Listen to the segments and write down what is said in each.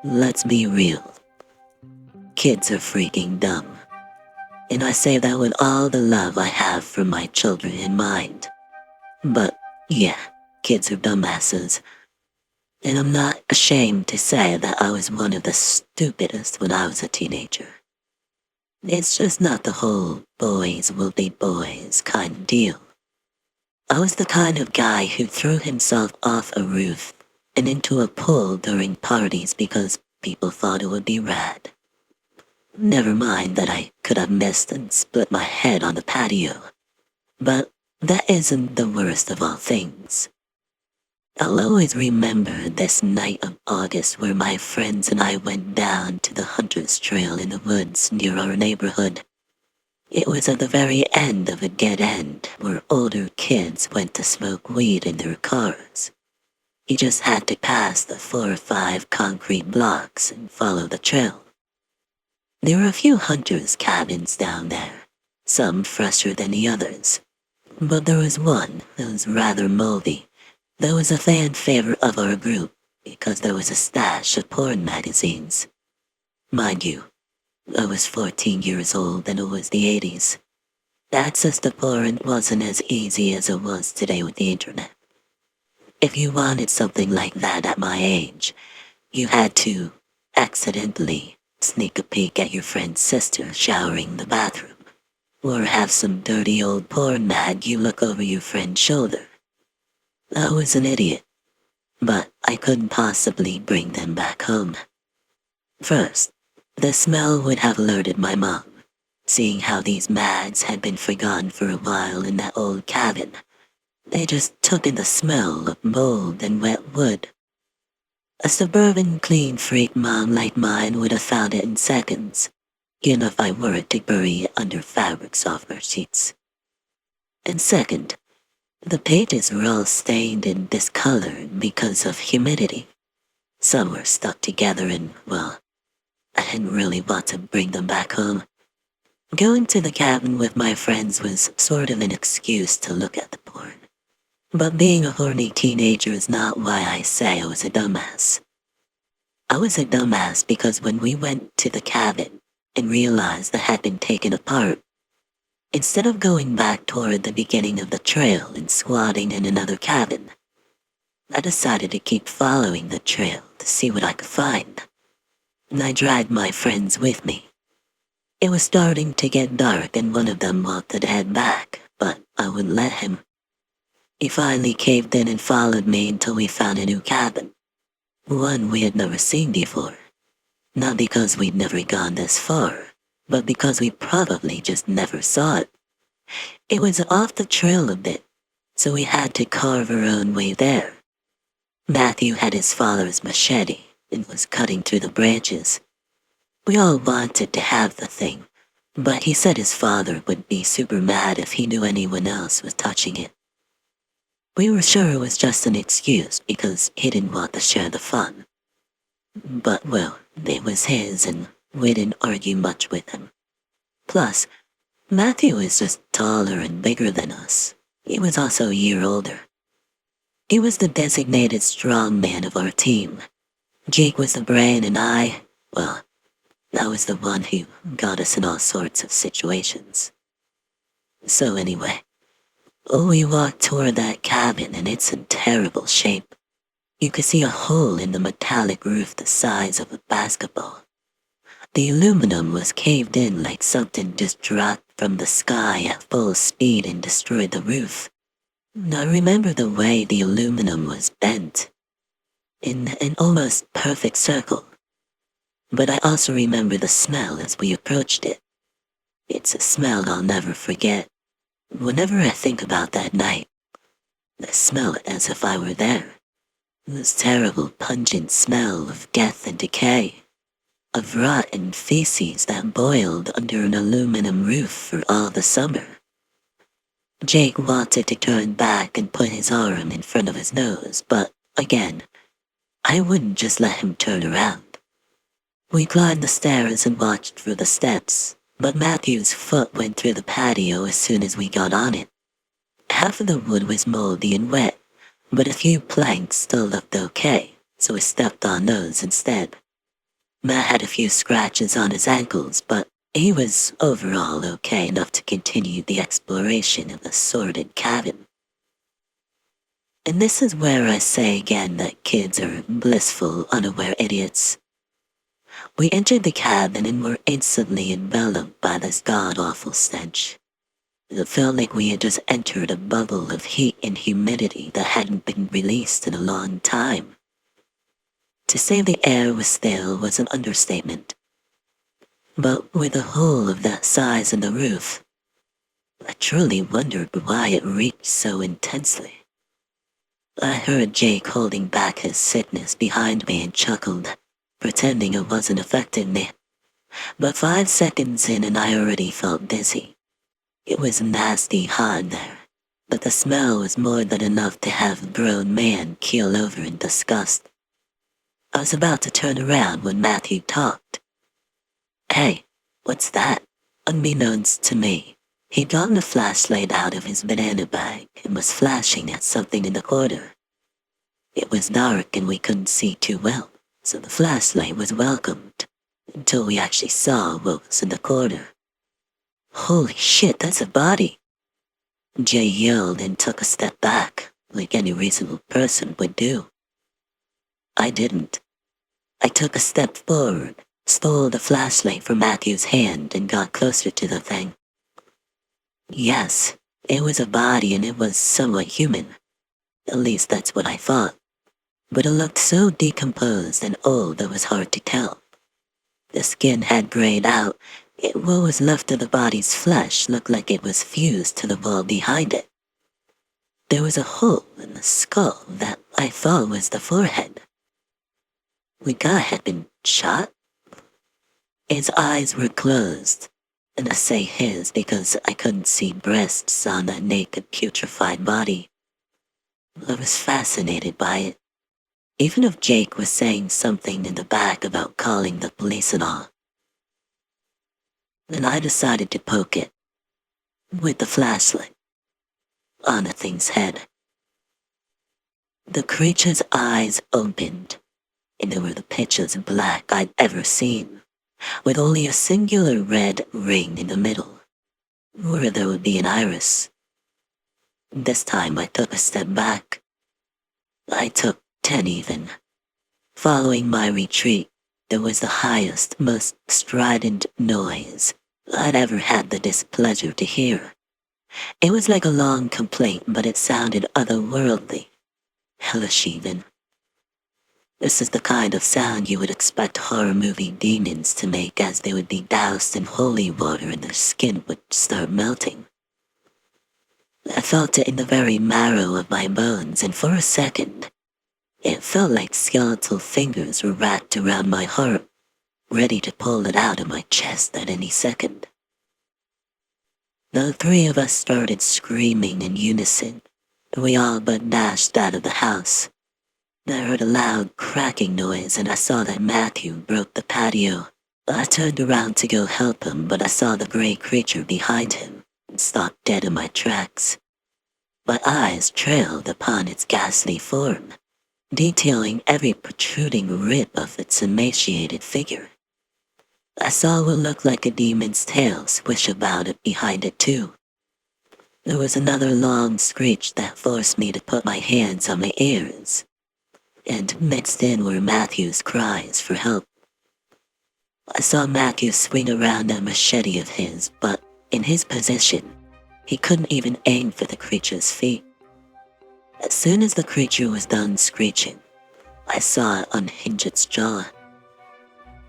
Let's be real. Kids are freaking dumb. And I say that with all the love I have for my children in mind. But, yeah, kids are dumbasses. And I'm not ashamed to say that I was one of the stupidest when I was a teenager. It's just not the whole boys will be boys kind of deal. I was the kind of guy who threw himself off a roof and into a pool during parties because people thought it would be rad. Never mind that I could have missed and split my head on the patio. But that isn't the worst of all things. I'll always remember this night of August where my friends and I went down to the Hunter's Trail in the woods near our neighborhood. It was at the very end of a dead end where older kids went to smoke weed in their cars. You just had to pass the 4 or 5 concrete blocks and follow the trail. There were a few hunters' cabins down there, some fresher than the others. But there was one that was rather moldy, that was a fan favorite of our group because there was a stash of porn magazines. Mind you, I was 14 years old and it was the 80s. Access to porn wasn't as easy as it was today with the internet. If you wanted something like that at my age, you had to accidentally sneak a peek at your friend's sister showering in the bathroom, or have some dirty old porn mag you look over your friend's shoulder. I was an idiot, but I couldn't possibly bring them back home. First, the smell would have alerted my mom, seeing how these mags had been forgotten for a while in that old cabin. They just took in the smell of mold and wet wood. A suburban clean freak mom like mine would have found it in seconds, even if I were to bury it under fabric softener sheets. And second, the pages were all stained and discolored because of humidity. Some were stuck together and, well, I didn't really want to bring them back home. Going to the cabin with my friends was sort of an excuse to look at the porn. But being a horny teenager is not why I say I was a dumbass. I was a dumbass because when we went to the cabin and realized it had been taken apart, instead of going back toward the beginning of the trail and squatting in another cabin, I decided to keep following the trail to see what I could find. And I dragged my friends with me. It was starting to get dark and one of them wanted to head back, but I wouldn't let him. He finally caved in and followed me until we found a new cabin, one we had never seen before. Not because we'd never gone this far, but because we probably just never saw it. It was off the trail a bit, so we had to carve our own way there. Matthew had his father's machete and was cutting through the branches. We all wanted to have the thing, but he said his father would be super mad if he knew anyone else was touching it. We were sure it was just an excuse because he didn't want to share the fun. But, well, it was his and we didn't argue much with him. Plus, Matthew is just taller and bigger than us. He was also a year older. He was the designated strong man of our team. Jake was the brain and I was the one who got us in all sorts of situations. So anyway, we walked toward that cabin and it's in terrible shape. You could see a hole in the metallic roof the size of a basketball. The aluminum was caved in like something just dropped from the sky at full speed and destroyed the roof. I remember the way the aluminum was bent, in an almost perfect circle. But I also remember the smell as we approached it. It's a smell I'll never forget. Whenever I think about that night, I smell it as if I were there. This terrible pungent smell of death and decay, of rotten feces that boiled under an aluminum roof for all the summer. Jake wanted to turn back and put his arm in front of his nose, but again, I wouldn't just let him turn around. We climbed the stairs and watched through the steps, but Matthew's foot went through the patio as soon as we got on it. Half of the wood was moldy and wet, but a few planks still looked okay, so I stepped on those instead. Matt had a few scratches on his ankles, but he was overall okay enough to continue the exploration of the sordid cabin. And this is where I say again that kids are blissful, unaware idiots. We entered the cabin and were instantly enveloped by this god-awful stench. It felt like we had just entered a bubble of heat and humidity that hadn't been released in a long time. To say the air was stale was an understatement. But with a hole of that size in the roof, I truly wondered why it reeked so intensely. I heard Jake holding back his sickness behind me and chuckled, pretending it wasn't affecting me. But 5 seconds in and I already felt dizzy. It was nasty hot there, but the smell was more than enough to have a grown man keel over in disgust. I was about to turn around when Matthew talked. "Hey, what's that?" Unbeknownst to me, he'd gotten a flashlight out of his banana bag and was flashing at something in the corner. It was dark and we couldn't see too well, so the flashlight was welcomed, until we actually saw what was in the corner. "Holy shit, that's a body!" Jay yelled and took a step back, like any reasonable person would do. I didn't. I took a step forward, stole the flashlight from Matthew's hand, and got closer to the thing. Yes, it was a body and it was somewhat human. At least that's what I thought. But it looked so decomposed and old it was hard to tell. The skin had grayed out, yet what was left of the body's flesh looked like it was fused to the wall behind it. There was a hole in the skull that I thought was the forehead. The guy had been shot? His eyes were closed, and I say his because I couldn't see breasts on that naked, putrefied body. I was fascinated by it, even if Jake was saying something in the back about calling the police and all. Then I decided to poke it, with the flashlight, on the thing's head. The creature's eyes opened, and they were the pitch as black I'd ever seen, with only a singular red ring in the middle, where there would be an iris. This time I took a step back. I took 10 even. Following my retreat, there was the highest, most strident noise I'd ever had the displeasure to hear. It was like a long complaint, but it sounded otherworldly, hellish even. This is the kind of sound you would expect horror movie demons to make as they would be doused in holy water and their skin would start melting. I felt it in the very marrow of my bones, and for a second, it felt like skeletal fingers were wrapped around my heart, ready to pull it out of my chest at any second. The 3 of us started screaming in unison. We all but dashed out of the house. I heard a loud cracking noise and I saw that Matthew broke the patio. I turned around to go help him, but I saw the gray creature behind him and stopped dead in my tracks. My eyes trailed upon its ghastly form, detailing every protruding rib of its emaciated figure. I saw what looked like a demon's tail swish about it behind it too. There was another long screech that forced me to put my hands on my ears, and mixed in were Matthew's cries for help. I saw Matthew swing around that machete of his, but in his position, he couldn't even aim for the creature's feet. As soon as the creature was done screeching, I saw it unhinge its jaw.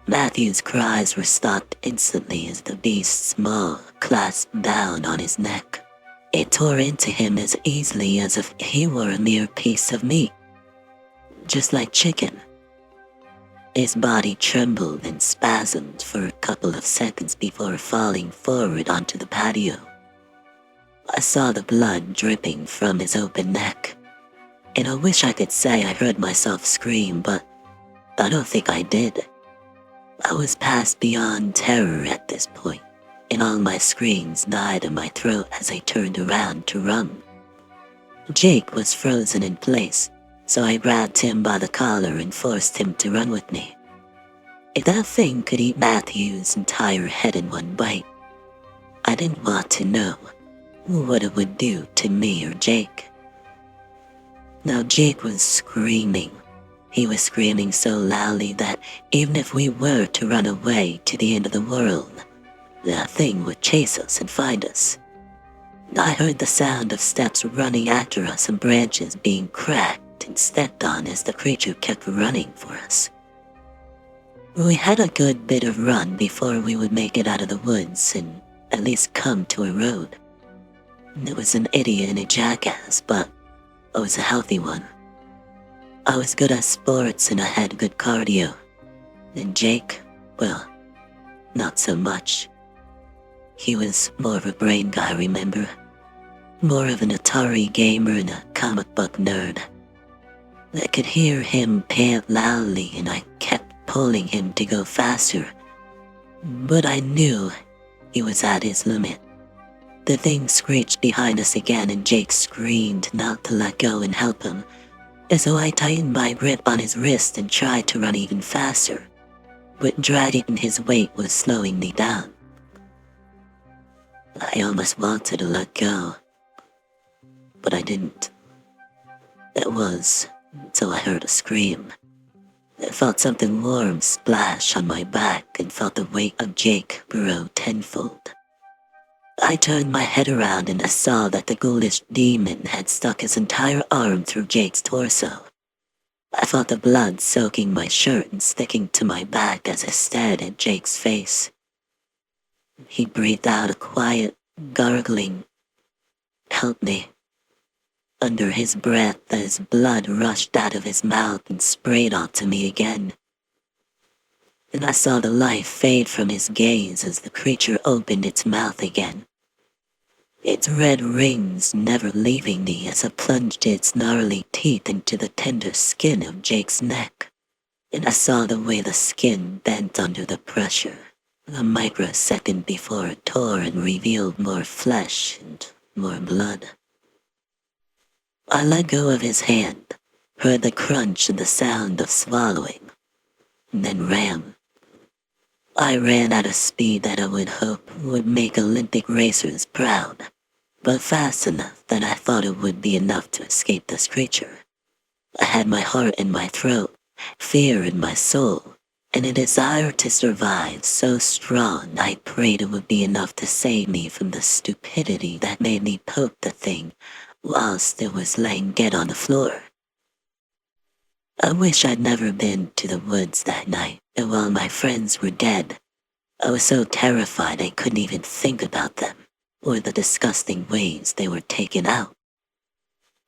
Matthew's cries were stopped instantly as the beast's maw clasped down on his neck. It tore into him as easily as if he were a mere piece of meat, just like chicken. His body trembled and spasmed for a couple of seconds before falling forward onto the patio. I saw the blood dripping from his open neck, and I wish I could say I heard myself scream, but I don't think I did. I was past beyond terror at this point, and all my screams died in my throat as I turned around to run. Jake was frozen in place, so I grabbed him by the collar and forced him to run with me. If that thing could eat Matthew's entire head in one bite, I didn't want to know what it would do to me or Jake. Now Jake was screaming. He was screaming so loudly that even if we were to run away to the end of the world, that thing would chase us and find us. I heard the sound of steps running after us and branches being cracked and stepped on as the creature kept running for us. We had a good bit of run before we would make it out of the woods and at least come to a road. It was an idiot and a jackass, but I was a healthy one. I was good at sports and I had good cardio. And Jake, well, not so much. He was more of a brain guy, remember? More of an Atari gamer and a comic book nerd. I could hear him pant loudly and I kept pulling him to go faster. But I knew he was at his limit. The thing screeched behind us again and Jake screamed not to let go and help him, as though I tightened my grip on his wrist and tried to run even faster, but dragging his weight was slowing me down. I almost wanted to let go, but I didn't. It was until I heard a scream. I felt something warm splash on my back and felt the weight of Jake grow tenfold. I turned my head around and I saw that the ghoulish demon had stuck his entire arm through Jake's torso. I felt the blood soaking my shirt and sticking to my back as I stared at Jake's face. He breathed out a quiet, gargling, "Help me," under his breath as blood rushed out of his mouth and sprayed onto me again. And I saw the life fade from his gaze as the creature opened its mouth again. Its red rings never leaving me as it plunged its gnarly teeth into the tender skin of Jake's neck. And I saw the way the skin bent under the pressure, a microsecond before it tore and revealed more flesh and more blood. I let go of his hand, heard the crunch and the sound of swallowing, and then ran. I ran at a speed that I would hope would make Olympic racers proud, but fast enough that I thought it would be enough to escape this creature. I had my heart in my throat, fear in my soul, and a desire to survive so strong I prayed it would be enough to save me from the stupidity that made me poke the thing whilst it was laying dead on the floor. I wish I'd never been to the woods that night, and while my friends were dead, I was so terrified I couldn't even think about them, or the disgusting ways they were taken out.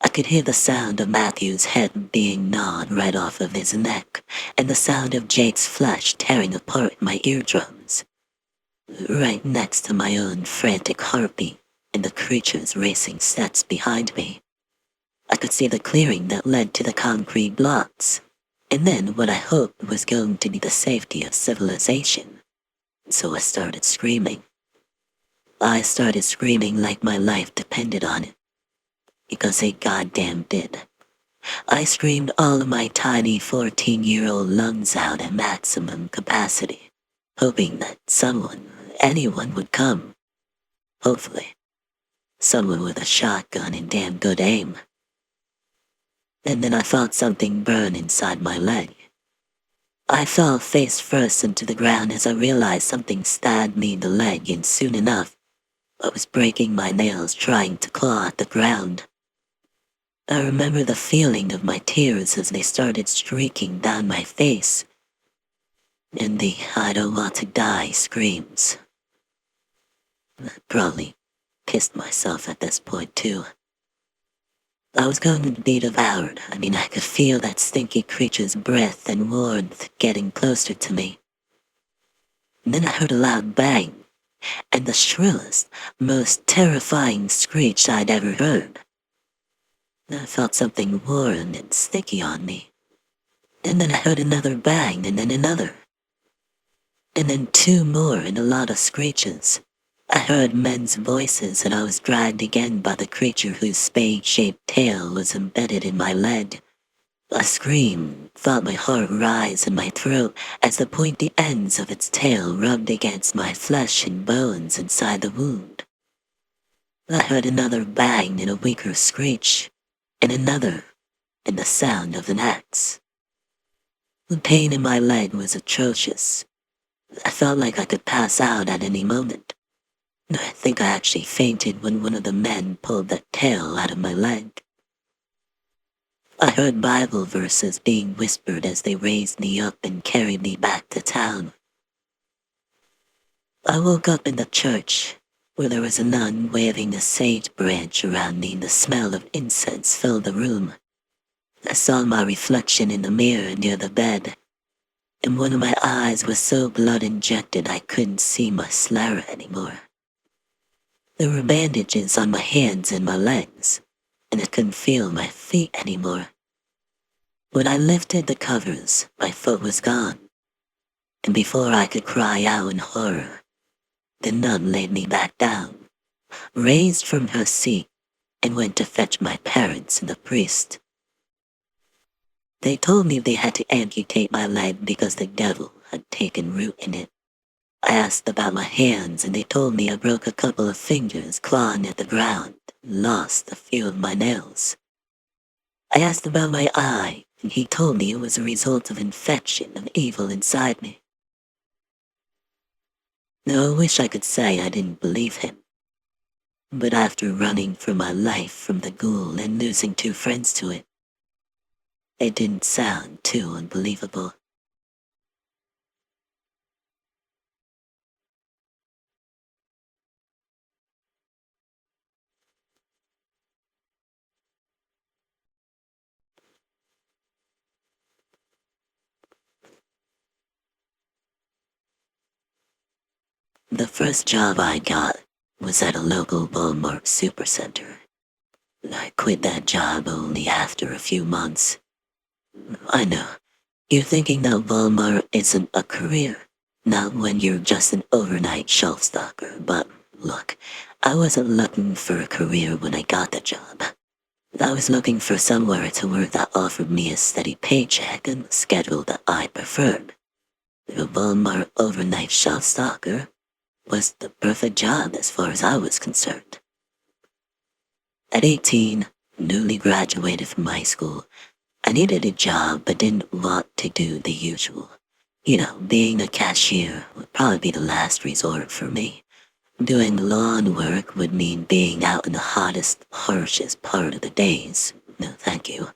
I could hear the sound of Matthew's head being gnawed right off of his neck, and the sound of Jake's flesh tearing apart my eardrums, right next to my own frantic heartbeat and the creature's racing steps behind me. I could see the clearing that led to the concrete blocks, and then what I hoped was going to be the safety of civilization. So I started screaming. I started screaming like my life depended on it, because it goddamn did. I screamed all of my tiny 14-year-old lungs out at maximum capacity, hoping that someone, anyone would come. Hopefully, someone with a shotgun and damn good aim. And then I felt something burn inside my leg. I fell face first into the ground as I realized something stabbed me in the leg, and soon enough, I was breaking my nails trying to claw at the ground. I remember the feeling of my tears as they started streaking down my face, and the "I don't want to die" screams. I probably pissed myself at this point too. I was going to be devoured. I could feel that stinky creature's breath and warmth getting closer to me. And then I heard a loud bang, and the shrillest, most terrifying screech I'd ever heard. I felt something warm and sticky on me. And then I heard another bang, and then another. And then two more and a lot of screeches. I heard men's voices and I was dragged again by the creature whose spade-shaped tail was embedded in my leg. A scream felt my heart rise in my throat as the pointy ends of its tail rubbed against my flesh and bones inside the wound. I heard another bang and a weaker screech, and another, and the sound of an axe. The pain in my leg was atrocious. I felt like I could pass out at any moment. I think I actually fainted when one of the men pulled that tail out of my leg. I heard Bible verses being whispered as they raised me up and carried me back to town. I woke up in the church, where there was a nun waving a sage branch around me and the smell of incense filled the room. I saw my reflection in the mirror near the bed, and one of my eyes was so blood-injected I couldn't see my Slara anymore. There were bandages on my hands and my legs, and I couldn't feel my feet anymore. When I lifted the covers, my foot was gone, and before I could cry out in horror, the nun laid me back down, raised from her seat, and went to fetch my parents and the priest. They told me they had to amputate my leg because the devil had taken root in it. I asked about my hands, and they told me I broke a couple of fingers clawing at the ground and lost a few of my nails. I asked about my eye, and he told me it was a result of infection of evil inside me. Now, I wish I could say I didn't believe him. But after running for my life from the ghoul and losing 2 friends to it, it didn't sound too unbelievable. The first job I got was at a local Walmart supercenter. I quit that job only after a few months. I know, you're thinking that Walmart isn't a career, not when you're just an overnight shelf stocker, but look, I wasn't looking for a career when I got the job. I was looking for somewhere to work that offered me a steady paycheck and a schedule that I preferred. The Walmart overnight shelf stocker was the perfect job as far as I was concerned. At 18, newly graduated from high school, I needed a job but didn't want to do the usual. Being a cashier would probably be the last resort for me. Doing lawn work would mean being out in the hottest, harshest part of the days. No, thank you.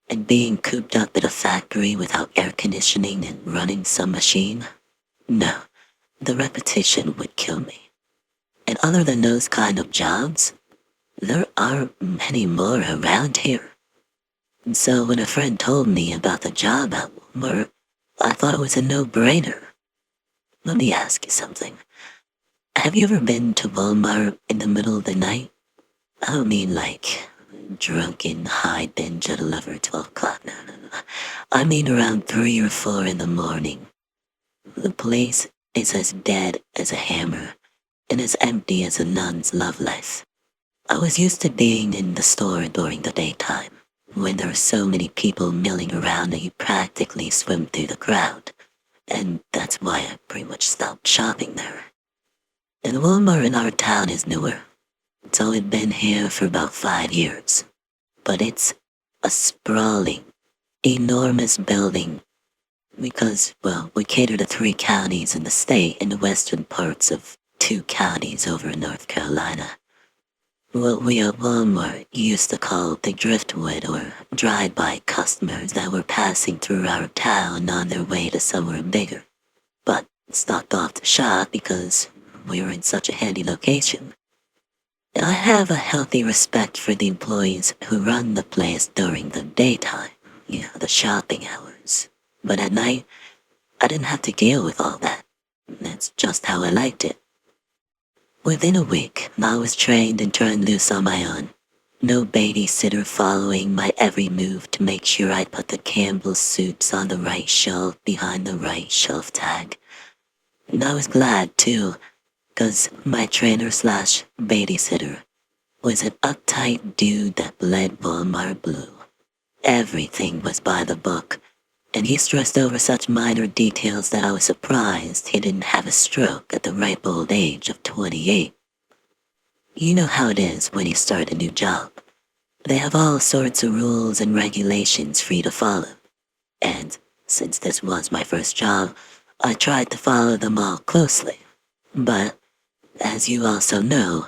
And being cooped up at a factory without air conditioning and running some machine? No, the repetition would kill me. And other than those kind of jobs, there aren't many more around here. And so when a friend told me about the job at Walmart, I thought it was a no-brainer. Let me ask you something. Have you ever been to Walmart in the middle of the night? I don't mean like drunken high binge at 11 or 12 o'clock. No. I mean around 3 or 4 in the morning. The place is as dead as a hammer and as empty as a nun's love life. I was used to being in the store during the daytime, when there are so many people milling around that you practically swim through the crowd, and that's why I pretty much stopped shopping there. And Walmart in our town is newer. It's only been here for about 5 years, but it's a sprawling, enormous building because, well, we cater to 3 counties in the state and the western parts of 2 counties over in North Carolina. What we at Walmart used to call the driftwood or drive-by customers that were passing through our town on their way to somewhere bigger, but stopped off to shop because we were in such a handy location. I have a healthy respect for the employees who run the place during the daytime, the shopping hours. But at night, I didn't have to deal with all that. That's just how I liked it. Within a week, I was trained and turned loose on my own. No babysitter following my every move to make sure I put the Campbell soups on the right shelf behind the right shelf tag. And I was glad, too, 'cause my trainer slash babysitter was an uptight dude that bled Walmart blue. Everything was by the book, and he stressed over such minor details that I was surprised he didn't have a stroke at the ripe old age of 28. You know how it is when you start a new job. They have all sorts of rules and regulations for you to follow. And since this was my first job, I tried to follow them all closely. But, as you also know,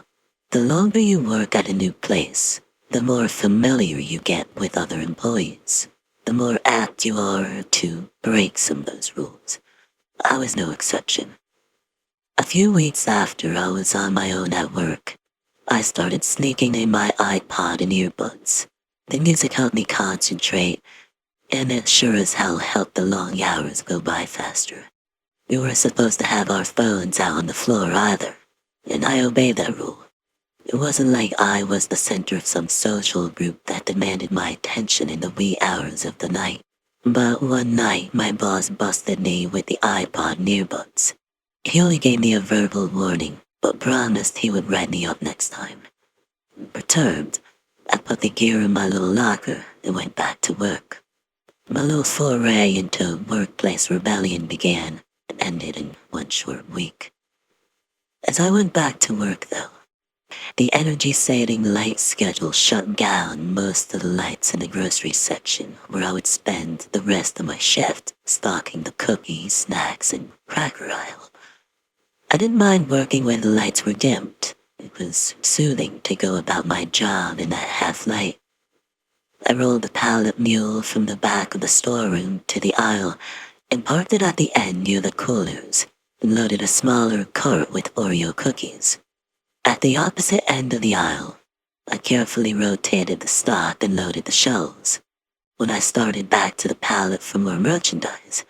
the longer you work at a new place, the more familiar you get with other employees, the more apt you are to break some of those rules. I was no exception. A few weeks after I was on my own at work, I started sneaking in my iPod and earbuds. The music helped me concentrate, and it sure as hell helped the long hours go by faster. We weren't supposed to have our phones out on the floor either, and I obeyed that rule. It wasn't like I was the center of some social group that demanded my attention in the wee hours of the night. But one night, my boss busted me with the iPod and earbuds. He only gave me a verbal warning, but promised he would write me up next time. Perturbed, I put the gear in my little locker and went back to work. My little foray into workplace rebellion began and ended in one short week. As I went back to work, though, the energy-saving light schedule shut down most of the lights in the grocery section where I would spend the rest of my shift stocking the cookies, snacks, and cracker aisle. I didn't mind working when the lights were dimmed. It was soothing to go about my job in that half-light. I rolled the pallet mule from the back of the storeroom to the aisle and parked it at the end near the coolers and loaded a smaller cart with Oreo cookies. At the opposite end of the aisle, I carefully rotated the stock and loaded the shelves. When I started back to the pallet for more merchandise,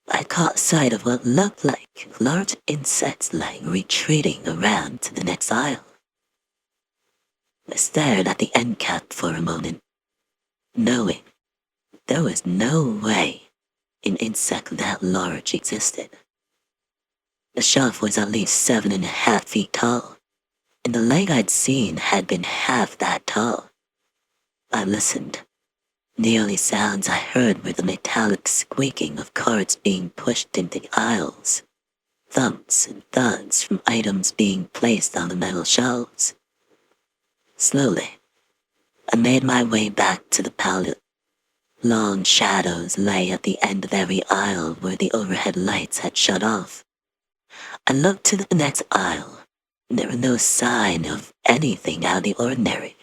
I caught sight of what looked like large insects retreating around to the next aisle. I stared at the end cap for a moment, knowing there was no way an insect that large existed. The shelf was at least 7.5 feet tall, and the leg I'd seen had been half that tall. I listened. The only sounds I heard were the metallic squeaking of carts being pushed into the aisles, thumps and thuds from items being placed on the metal shelves. Slowly, I made my way back to the pallet. Long shadows lay at the end of every aisle where the overhead lights had shut off. I looked to the next aisle. There was no sign of anything out of the ordinary.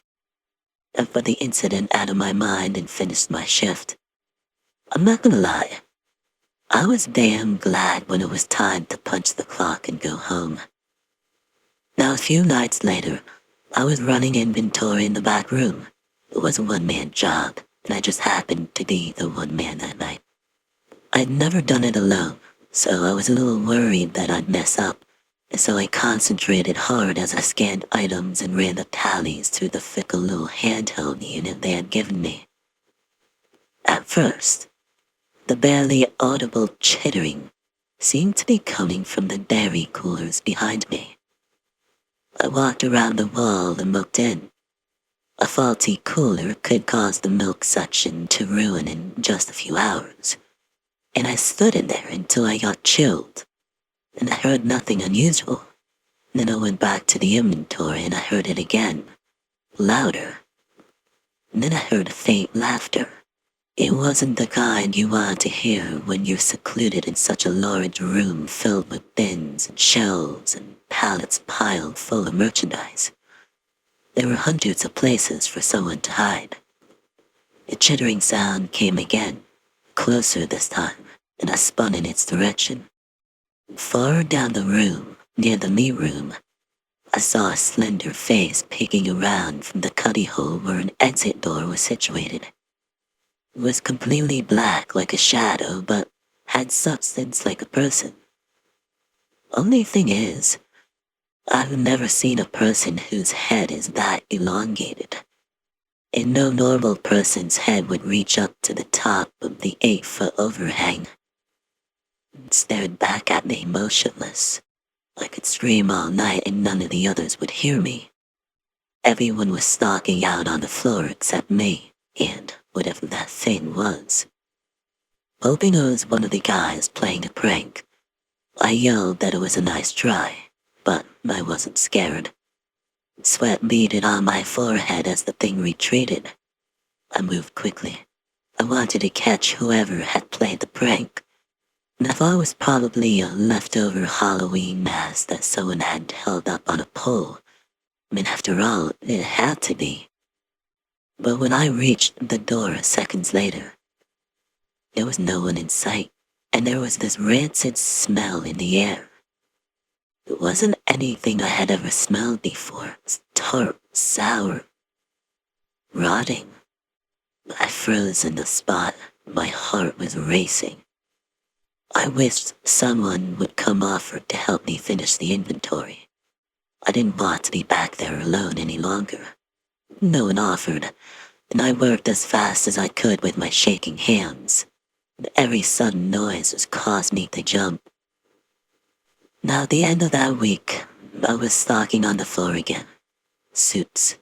I put the incident out of my mind and finished my shift. I'm not gonna lie, I was damn glad when it was time to punch the clock and go home. Now a few nights later, I was running inventory in the back room. It was a one-man job, and I just happened to be the one man that night. I'd never done it alone, so I was a little worried that I'd mess up. So I concentrated hard as I scanned items and ran the tallies through the fickle little handheld unit they had given me. At first, the barely audible chittering seemed to be coming from the dairy coolers behind me. I walked around the wall and looked in. A faulty cooler could cause the milk suction to ruin in just a few hours, and I stood in there until I got chilled. And I heard nothing unusual. Then I went back to the inventory and I heard it again, louder. And then I heard a faint laughter. It wasn't the kind you want to hear when you're secluded in such a large room filled with bins and shelves and pallets piled full of merchandise. There were hundreds of places for someone to hide. The chittering sound came again, closer this time, and I spun in its direction. Far down the room, near the meat room, I saw a slender face peeking around from the cubbyhole where an exit door was situated. It was completely black like a shadow, but had substance like a person. Only thing is, I've never seen a person whose head is that elongated. And no normal person's head would reach up to the top of the 8-foot overhang. It stared back at me motionless. I could scream all night and none of the others would hear me. Everyone was stalking out on the floor except me and whatever that thing was. Hoping it was one of the guys playing a prank, I yelled that it was a nice try, but I wasn't scared. Sweat beaded on my forehead as the thing retreated. I moved quickly. I wanted to catch whoever had played the prank. And I thought it was probably a leftover Halloween mask that someone had held up on a pole. I mean, after all, it had to be. But when I reached the door seconds later, there was no one in sight, and there was this rancid smell in the air. It wasn't anything I had ever smelled before. It was tart, sour, rotting. I froze in the spot. My heart was racing. I wished someone would come offer to help me finish the inventory. I didn't want to be back there alone any longer. No one offered, and I worked as fast as I could with my shaking hands. Every sudden noise was caused me to jump. Now, at the end of that week, I was stalking on the floor again. Suits.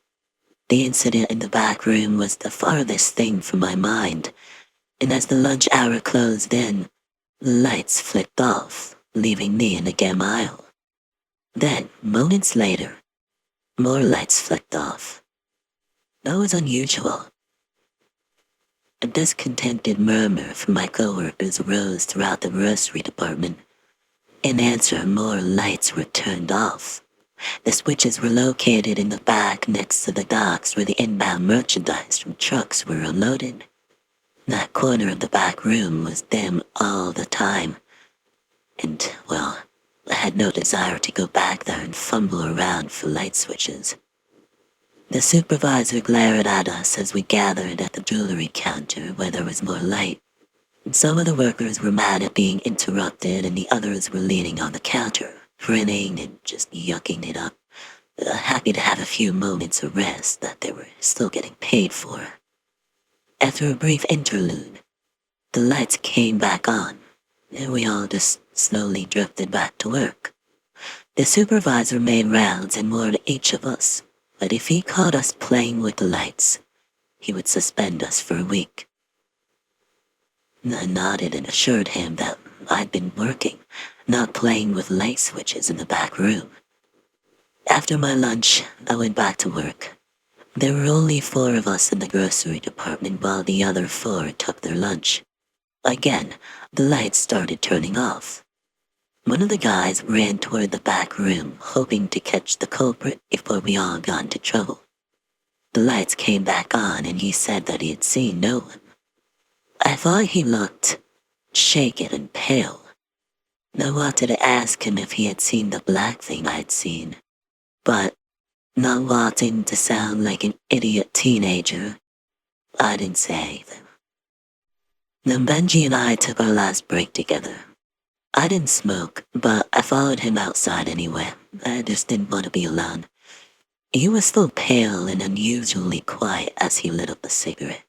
The incident in the back room was the farthest thing from my mind, and as the lunch hour closed in, the lights flicked off, leaving me in the game aisle. Then, moments later, more lights flicked off. That was unusual. A discontented murmur from my coworkers rose throughout the grocery department. In answer, more lights were turned off. The switches were located in the back next to the docks where the inbound merchandise from trucks were unloaded. That corner of the back room was dim all the time. And, well, I had no desire to go back there and fumble around for light switches. The supervisor glared at us as we gathered at the jewelry counter where there was more light. Some of the workers were mad at being interrupted and the others were leaning on the counter, grinning and just yucking it up, happy to have a few moments of rest that they were still getting paid for. After a brief interlude, the lights came back on, and we all just slowly drifted back to work. The supervisor made rounds and warned each of us that if he caught us playing with the lights, he would suspend us for a week. I nodded and assured him that I'd been working, not playing with light switches in the back room. After my lunch, I went back to work. There were only 4 of us in the grocery department while the other 4 took their lunch. Again, the lights started turning off. One of the guys ran toward the back room, hoping to catch the culprit before we all got into trouble. The lights came back on and he said that he had seen no one. I thought he looked shaken and pale. I wanted to ask him if he had seen the black thing I'd seen, but not wanting to sound like an idiot teenager, I didn't say anything. Then Benji and I took our last break together. I didn't smoke, but I followed him outside anyway. I just didn't want to be alone. He was still pale and unusually quiet as he lit up a cigarette.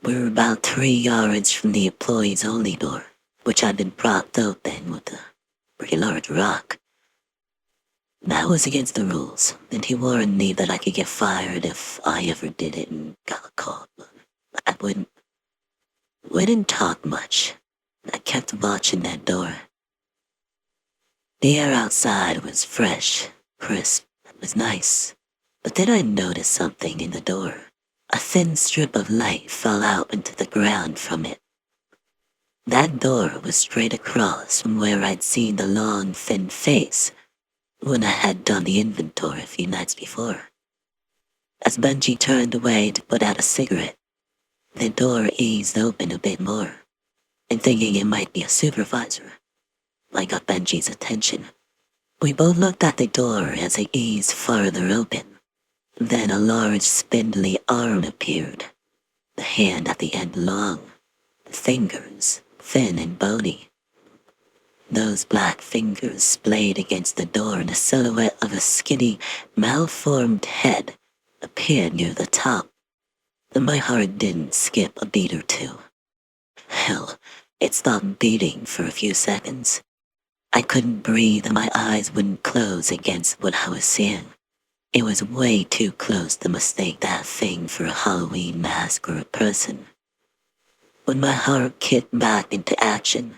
We were about 3 yards from the employees-only door, which had been propped open with a pretty large rock. That was against the rules, and he warned me that I could get fired if I ever did it and got caught. I wouldn't. We didn't talk much. I kept watching that door. The air outside was fresh, crisp, it was nice. But then I noticed something in the door. A thin strip of light fell out into the ground from it. That door was straight across from where I'd seen the long, thin face when I had done the inventory a few nights before. As Benji turned away to put out a cigarette, the door eased open a bit more, and thinking it might be a supervisor, I got Benji's attention. We both looked at the door as it eased farther open. Then a large spindly arm appeared, the hand at the end long, the fingers thin and bony. Those black fingers splayed against the door and the silhouette of a skinny, malformed head appeared near the top. My heart didn't skip a beat or two. Hell, it stopped beating for a few seconds. I couldn't breathe and my eyes wouldn't close against what I was seeing. It was way too close to mistake that thing for a Halloween mask or a person. When my heart kicked back into action,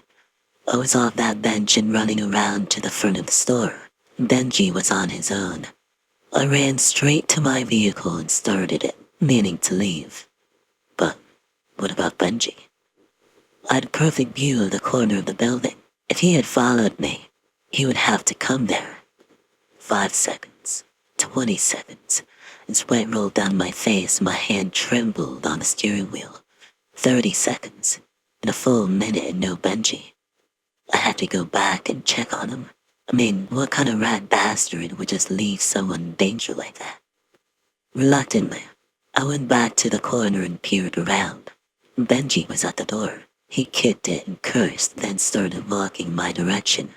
I was off that bench and running around to the front of the store. Benji was on his own. I ran straight to my vehicle and started it, meaning to leave. But what about Benji? I had a perfect view of the corner of the building. If he had followed me, he would have to come there. 5 seconds, 20 seconds, and sweat rolled down my face and my hand trembled on the steering wheel. 30 seconds, and a full minute and no Benji. I had to go back and check on him. I mean, what kind of rat bastard would just leave someone in danger like that? Reluctantly, I went back to the corner and peered around. Benji was at the door. He kicked it and cursed, then started walking my direction.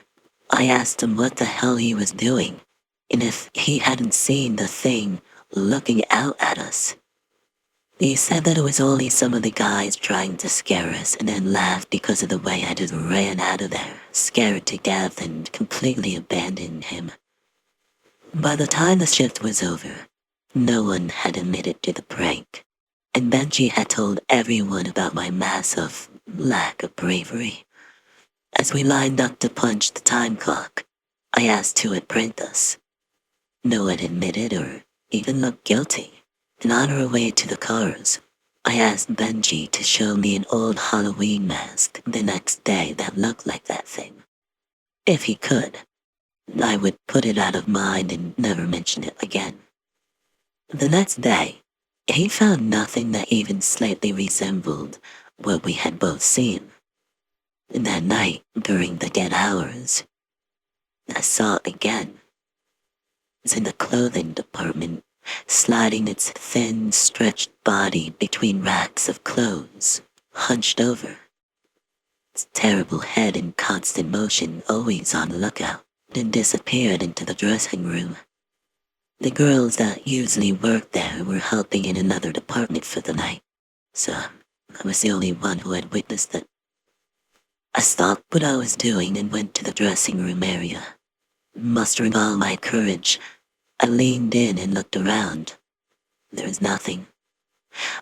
I asked him what the hell he was doing, and if he hadn't seen the thing looking out at us. He said that it was only some of the guys trying to scare us, and then laughed because of the way I just ran out of there, scared to death and completely abandoned him. By the time the shift was over, no one had admitted to the prank, and Benji had told everyone about my massive lack of bravery. As we lined up to punch the time clock, I asked who had pranked us. No one admitted or even looked guilty. And on our way to the cars, I asked Benji to show me an old Halloween mask the next day that looked like that thing. If he could, I would put it out of mind and never mention it again. The next day, he found nothing that even slightly resembled what we had both seen. And that night, during the dead hours, I saw it again. It was in the clothing department, sliding its thin, stretched body between racks of clothes, hunched over. Its terrible head in constant motion, always on the lookout, then disappeared into the dressing room. The girls that usually worked there were helping in another department for the night, so I was the only one who had witnessed it. I stopped what I was doing and went to the dressing room area. Mustering all my courage, I leaned in and looked around. There was nothing,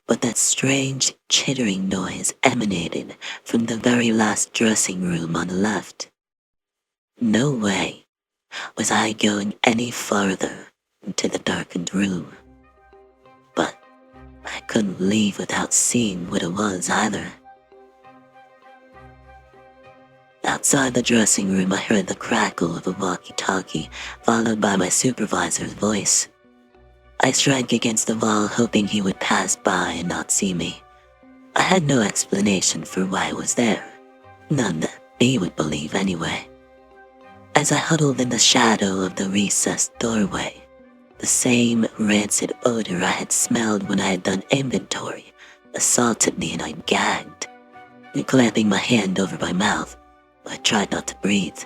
but that strange chittering noise emanated from the very last dressing room on the left. No way was I going any farther into the darkened room. But I couldn't leave without seeing what it was either. Outside the dressing room, I heard the crackle of a walkie-talkie, followed by my supervisor's voice. I shrank against the wall, hoping he would pass by and not see me. I had no explanation for why I was there. None that he would believe anyway. As I huddled in the shadow of the recessed doorway, the same rancid odor I had smelled when I had done inventory assaulted me and I gagged. Clamping my hand over my mouth, I tried not to breathe.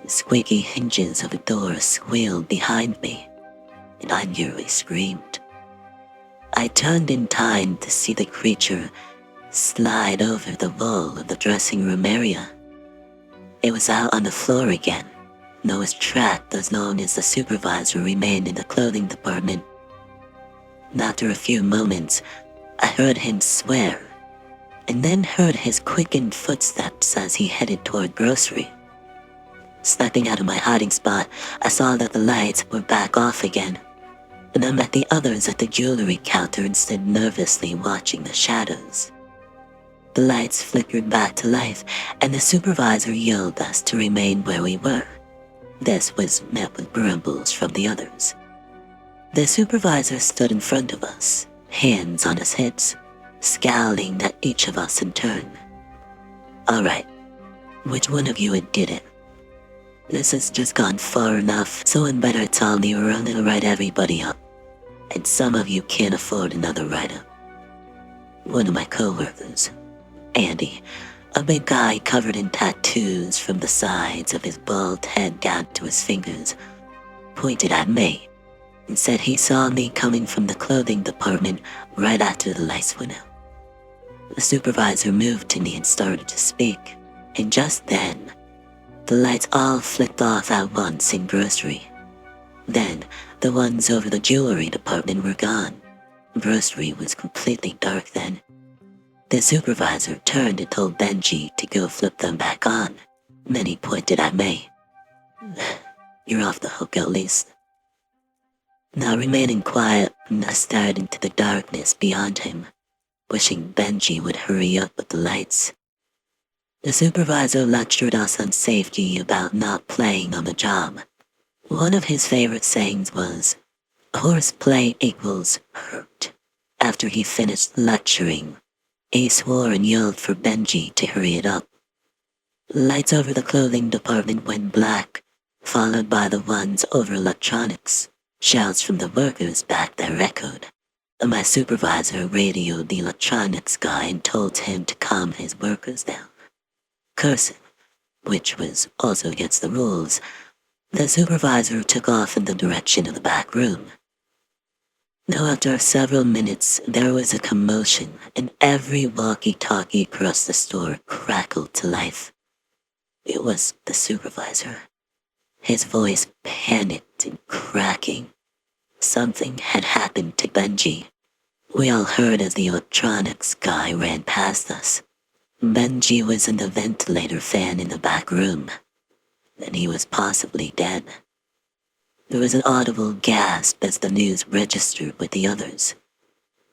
The squeaky hinges of a door squealed behind me, and I nearly screamed. I turned in time to see the creature slide over the wall of the dressing room area. It was out on the floor again, and I was trapped as long as the supervisor remained in the clothing department. And after a few moments, I heard him swear, and then heard his quickened footsteps as he headed toward grocery. Stepping out of my hiding spot, I saw that the lights were back off again, and I met the others at the jewelry counter and stood nervously watching the shadows. The lights flickered back to life, and the supervisor yelled us to remain where we were. This was met with grumbles from the others. The supervisor stood in front of us, hands on his hips, scowling at each of us in turn. Alright, which one of you did it? This has just gone far enough, someone better tell me or I'm gonna write everybody up. And some of you can't afford another write-up. One of my co-workers, Andy, a big guy covered in tattoos from the sides of his bald head down to his fingers, pointed at me and said he saw me coming from the clothing department right after the lights went out. The supervisor moved to me and started to speak, and just then, The lights all flicked off at once in grocery. Then, the ones over the jewelry department were gone. Grocery was completely dark then. The supervisor turned and told Benji to go flip them back on. Then he pointed at me. You're off the hook at least. Now remaining quiet, I stared into the darkness beyond him, wishing Benji would hurry up with the lights. The supervisor lectured us on safety about not playing on the job. One of his favorite sayings was, horseplay equals hurt. After he finished lecturing, he swore and yelled for Benji to hurry it up. Lights over the clothing department went black, followed by the ones over electronics. Shouts from the workers back there echoed. My supervisor radioed the electronics guy and told him to calm his workers down. Cursing, which was also against the rules, the supervisor took off in the direction of the back room. Now after several minutes, there was a commotion, and every walkie-talkie across the store crackled to life. It was the supervisor. His voice panicked and cracking. Something had happened to Benji. We all heard as the electronics guy ran past us. Benji was in the ventilator fan in the back room, and he was possibly dead. There was an audible gasp as the news registered with the others.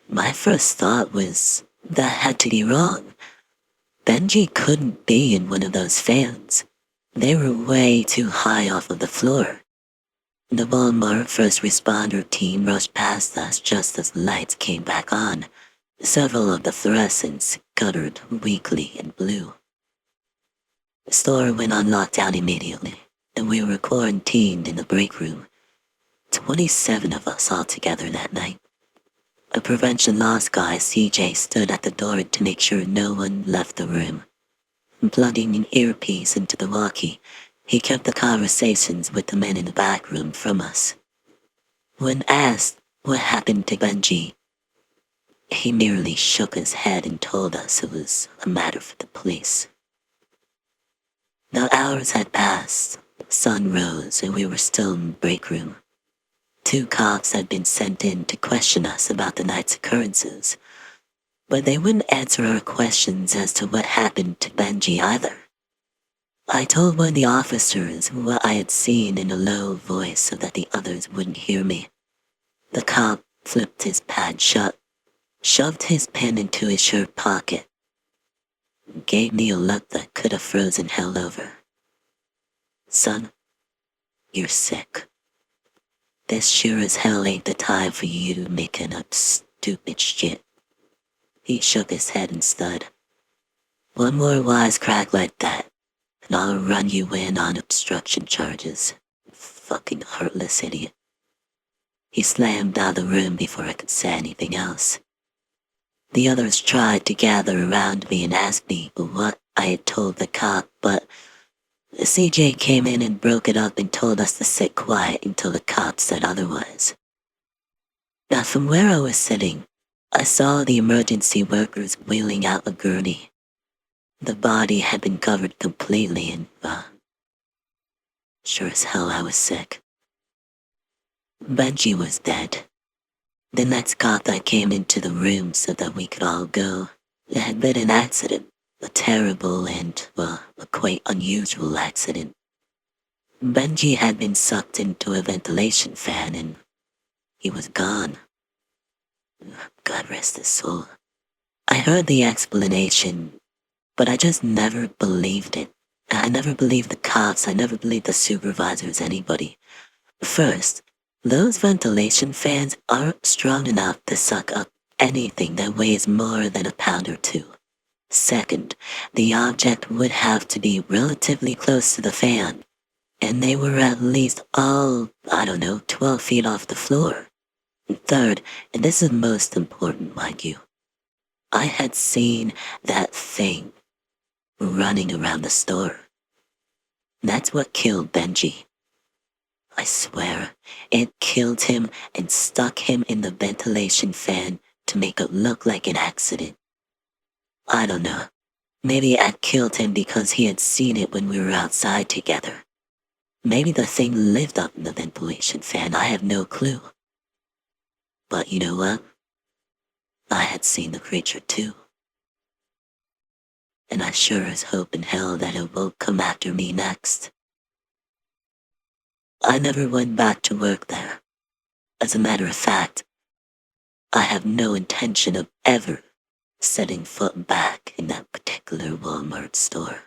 My first thought was, that had to be wrong. Benji couldn't be in one of those fans. They were way too high off of the floor. The Walmart first responder team rushed past us just as the lights came back on. Several of the fluorescents guttered weakly in blue. The store went on lockdown immediately, and we were quarantined in the break room. 27 of us altogether that night. A prevention loss guy, CJ, stood at the door to make sure no one left the room. Plugging an earpiece into the walkie, he kept the conversations with the men in the back room from us. When asked what happened to Benji, he merely shook his head and told us it was a matter for the police. Now hours had passed, the sun rose, and we were still in the break room. 2 cops had been sent in to question us about the night's occurrences, but they wouldn't answer our questions as to what happened to Benji either. I told one of the officers what I had seen in a low voice so that the others wouldn't hear me. The cop flipped his pad shut, shoved his pen into his shirt pocket, and gave me a look that could have frozen hell over. Son, you're sick. This sure as hell ain't the time for you making up stupid shit. He shook his head and stood. One more wisecrack like that, and I'll run you in on obstruction charges. Fucking heartless idiot. He slammed out of the room before I could say anything else. The others tried to gather around me and ask me what I had told the cop, but CJ came in and broke it up and told us to sit quiet until the cop said otherwise. Now from where I was sitting, I saw the emergency workers wheeling out a gurney. The body had been covered completely in sure as hell I was sick. Benji was dead. The next cop that came into the room so that we could all go. It had been an accident, a terrible and, a quite unusual accident. Benji had been sucked into a ventilation fan and he was gone. God rest his soul. I heard the explanation, but I just never believed it. I never believed the cops, I never believed the supervisors, anybody. First, those ventilation fans aren't strong enough to suck up anything that weighs more than a pound or 2. Second, the object would have to be relatively close to the fan, and they were at least all, 12 feet off the floor. And third, and this is most important, mind you, I had seen that thing running around the store. That's what killed Benji. I swear, it killed him and stuck him in the ventilation fan to make it look like an accident. I don't know. Maybe I killed him because he had seen it when we were outside together. Maybe the thing lived up in the ventilation fan, I have no clue. But you know what? I had seen the creature too. And I sure as hope in hell that it won't come after me next. I never went back to work there. As a matter of fact, I have no intention of ever setting foot back in that particular Walmart store.